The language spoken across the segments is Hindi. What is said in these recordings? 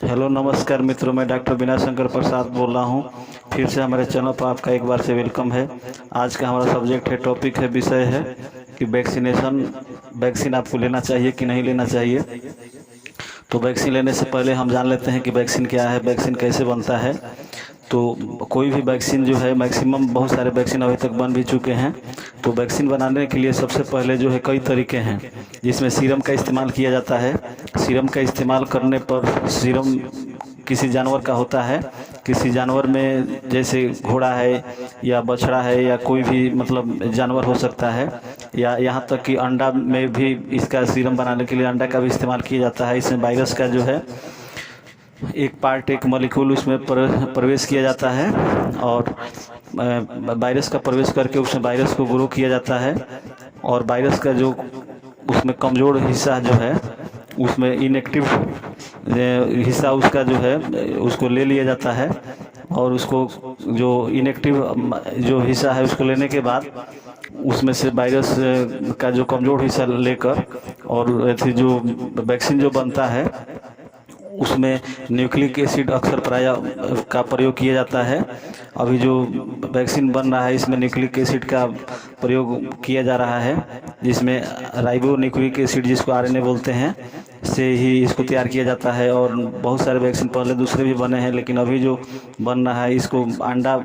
हेलो नमस्कार मित्रों, मैं डॉक्टर बिना शंकर प्रसाद बोल रहा हूँ। फिर से हमारे चैनल पर आपका एक बार से वेलकम है। आज का हमारा सब्जेक्ट है, टॉपिक है, विषय है कि वैक्सीन आपको लेना चाहिए कि नहीं लेना चाहिए। तो वैक्सीन लेने से पहले हम जान लेते हैं कि वैक्सीन क्या है, वैक्सीन कैसे बनता है। तो कोई भी वैक्सीन जो है, मैक्सिमम बहुत सारे वैक्सीन अभी तक बन भी चुके हैं। तो वैक्सीन बनाने के लिए सबसे पहले जो है कई तरीके हैं, जिसमें सीरम का इस्तेमाल किया जाता है। सीरम का इस्तेमाल करने पर सीरम किसी जानवर का होता है, किसी जानवर में जैसे घोड़ा है या बछड़ा है या कोई भी मतलब जानवर हो सकता है, या यहाँ तक कि अंडा में भी इसका सीरम बनाने के लिए अंडा का भी इस्तेमाल किया जाता है। इसमें वायरस का जो है एक पार्ट, एक मॉलिक्यूल उसमें प्रवेश किया जाता है और वायरस का प्रवेश करके उसमें वायरस को ग्रो किया जाता है। और वायरस का जो उसमें कमज़ोर हिस्सा जो है, उसमें इनएक्टिव हिस्सा उसका जो है उसको ले लिया जाता है। और उसको जो इनएक्टिव जो हिस्सा है उसको लेने के बाद उसमें से वायरस का जो कमज़ोर हिस्सा लेकर और ऐसी जो वैक्सीन जो बनता है उसमें न्यूक्लिक एसिड अक्सर प्राय का प्रयोग किया जाता है। अभी जो वैक्सीन बन रहा है इसमें न्यूक्लिक एसिड का प्रयोग किया जा रहा है, जिसमें राइबो न्यूक्लिक एसिड, जिसको आरएनए बोलते हैं, से ही इसको तैयार किया जाता है। और बहुत सारे वैक्सीन पहले दूसरे भी बने हैं, लेकिन अभी जो बन रहा है इसको अंडा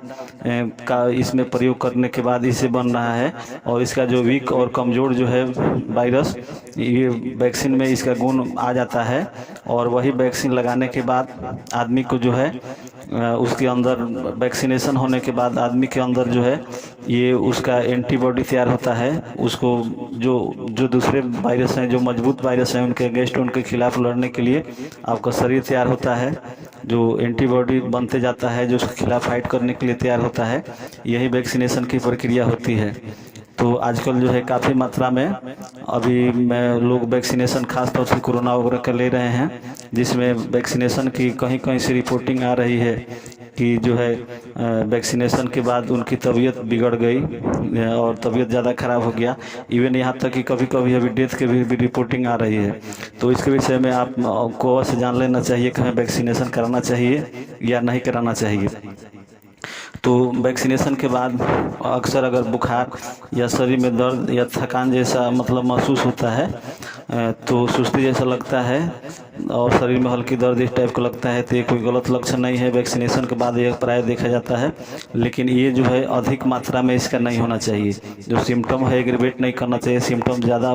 का इसमें प्रयोग करने के बाद इसे बन रहा है। और इसका जो वीक और कमज़ोर जो है वायरस, ये वैक्सीन में इसका गुण आ जाता है। और वही वैक्सीन लगाने के बाद आदमी को जो है उसके अंदर वैक्सीनेशन होने के बाद आदमी के अंदर जो है ये उसका एंटीबॉडी तैयार होता है। उसको जो दूसरे वायरस हैं, जो मजबूत वायरस हैं, उनके अगेंस्ट उनके खिलाफ लड़ने के लिए आपका शरीर तैयार होता है, जो एंटीबॉडी बनते जाता है, जो उसके खिलाफ फाइट करने के लिए तैयार होता है। यही वैक्सीनेशन की प्रक्रिया होती है। तो आजकल जो है काफ़ी मात्रा में अभी लोग वैक्सीनेशन खास तौर से कोरोना वगैरह का ले रहे हैं, जिसमें वैक्सीनेशन की कहीं कहीं से रिपोर्टिंग आ रही है कि जो है वैक्सीनेशन के बाद उनकी तबीयत बिगड़ गई और तबीयत ज़्यादा ख़राब हो गया। इवन यहाँ तक कि कभी कभी अभी डेथ के भी रिपोर्टिंग आ रही है। तो इसके विषय में आपको अवश्य जान लेना चाहिए कि हमें वैक्सीनेशन कराना चाहिए या नहीं कराना चाहिए। तो वैक्सीनेशन के बाद अक्सर अगर बुखार या शरीर में दर्द या थकान जैसा मतलब महसूस होता है, तो सुस्ती जैसा लगता है और शरीर में हल्की दर्द इस टाइप का लगता है, तो ये कोई गलत लक्षण नहीं है। वैक्सीनेशन के बाद ये प्राय देखा जाता है, लेकिन ये जो है अधिक मात्रा में इसका नहीं होना चाहिए। जो सिम्टम है एग्रीवेट नहीं करना चाहिए, सिम्टम ज़्यादा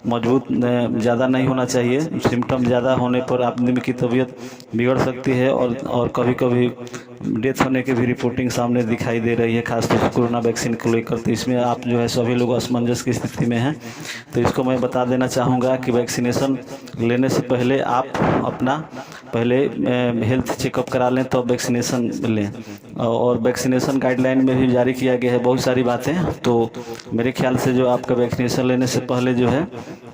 मजबूत ज़्यादा नहीं होना चाहिए। सिम्टम ज़्यादा होने पर आदमी की तबीयत बिगड़ सकती है और कभी कभी डेथ होने की भी रिपोर्टिंग सामने दिखाई दे रही है, खासतौर से कोरोना वैक्सीन को लेकर। तो इसमें आप जो है सभी लोग असमंजस की स्थिति में हैं। तो इसको मैं बता देना चाहूँगा कि वैक्सीनेशन लेने से पहले आप अपना पहले हेल्थ चेकअप करा लें, तो वैक्सीनेशन लें। और वैक्सीनेशन गाइडलाइन में भी जारी किया गया है बहुत सारी बातें। तो मेरे ख्याल से जो आपका वैक्सीनेशन लेने से पहले जो है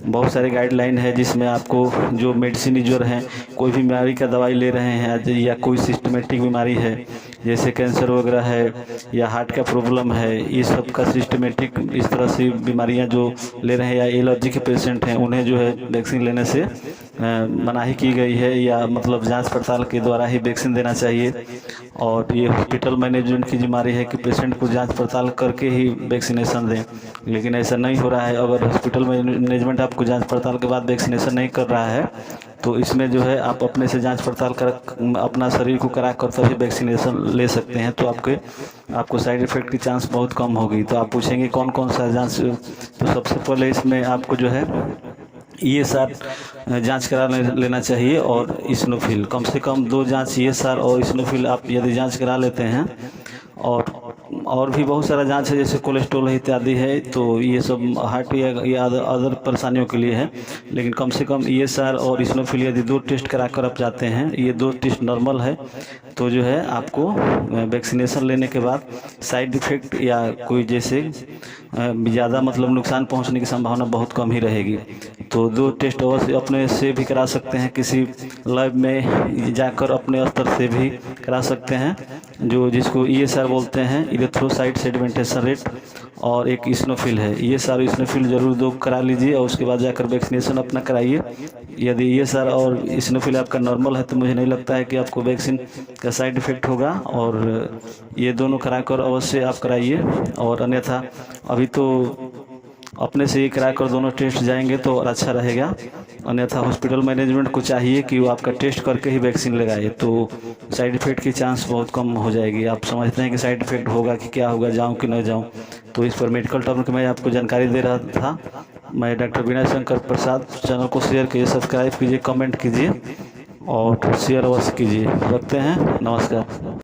बहुत सारी गाइडलाइन है, जिसमें आपको जो मेडिसिन जो हैं, कोई भी बीमारी का दवाई ले रहे हैं या कोई सिस्टमेटिक बीमारी है जैसे कैंसर वगैरह है या हार्ट का प्रॉब्लम है, ये सब का सिस्टमेटिक इस तरह से बीमारियां जो ले रहे हैं या एलर्जी के पेशेंट हैं, उन्हें जो है वैक्सीन लेने से मनाही की गई है, या मतलब जांच पड़ताल के द्वारा ही वैक्सीन देना चाहिए। और ये हॉस्पिटल मैनेजमेंट की जिम्मेदारी है कि पेशेंट को जांच पड़ताल करके ही वैक्सीनेशन दें, लेकिन ऐसा नहीं हो रहा है। अगर हॉस्पिटल मैनेजमेंट आपको जांच पड़ताल के बाद वैक्सीनेशन नहीं कर रहा है, तो इसमें जो है आप अपने से जांच पड़ताल कर अपना शरीर को करा कर तभी वैक्सीनेशन ले सकते हैं। तो आपको साइड इफ़ेक्ट की चांस बहुत कम होगी। तो आप पूछेंगे कौन कौन सा जांच, तो सबसे पहले इसमें आपको जो है ESR जांच करा लेना चाहिए, और इस्नोफिल कम से कम 2 जांच ESR और इस्नोफिल आप यदि जांच करा लेते हैं, और भी बहुत सारा जांच है जैसे कोलेस्ट्रॉल इत्यादि है, तो ये सब हार्ट या अदर परेशानियों के लिए है। लेकिन कम से कम ESR और इस्नोफिल यदि 2 टेस्ट कराकर आप जाते हैं, ये 2 टेस्ट नॉर्मल है, तो जो है आपको वैक्सीनेशन लेने के बाद साइड इफ़ेक्ट या कोई जैसे ज़्यादा मतलब नुकसान पहुंचने की संभावना बहुत कम ही रहेगी। तो 2 टेस्ट अवश्य अपने से भी करा सकते हैं, किसी लैब में जाकर अपने स्तर से भी करा सकते हैं, जिसको ESR बोलते हैं, इरेथ्रोसाइट सेडिमेंटेशन रेट। और एक स्नोफिल है। ये सारे स्नोफिल जरूर 2 करा लीजिए और उसके बाद जाकर वैक्सीनेशन अपना कराइए। यदि ये सर और स्नोफिल आपका नॉर्मल है तो मुझे नहीं लगता है कि आपको वैक्सीन का साइड इफ़ेक्ट होगा, और ये दोनों कराकर अवश्य आप कराइए। और अन्यथा अभी तो अपने से ही कराकर दोनों टेस्ट जाएंगे तो और अच्छा रहेगा, अन्यथा हॉस्पिटल मैनेजमेंट को चाहिए कि वो आपका टेस्ट करके ही वैक्सीन लगाए, तो साइड इफ़ेक्ट की चांस बहुत कम हो जाएगी। आप समझते हैं कि साइड इफ़ेक्ट होगा कि क्या होगा, जाऊं कि न जाऊं, तो इस पर मेडिकल टर्म की मैं आपको जानकारी दे रहा था। मैं डॉक्टर विनय शंकर प्रसाद। चैनल को शेयर कीजिए, सब्सक्राइब कीजिए, कमेंट कीजिए और शेयर अवश्य कीजिए। रखते हैं, नमस्कार।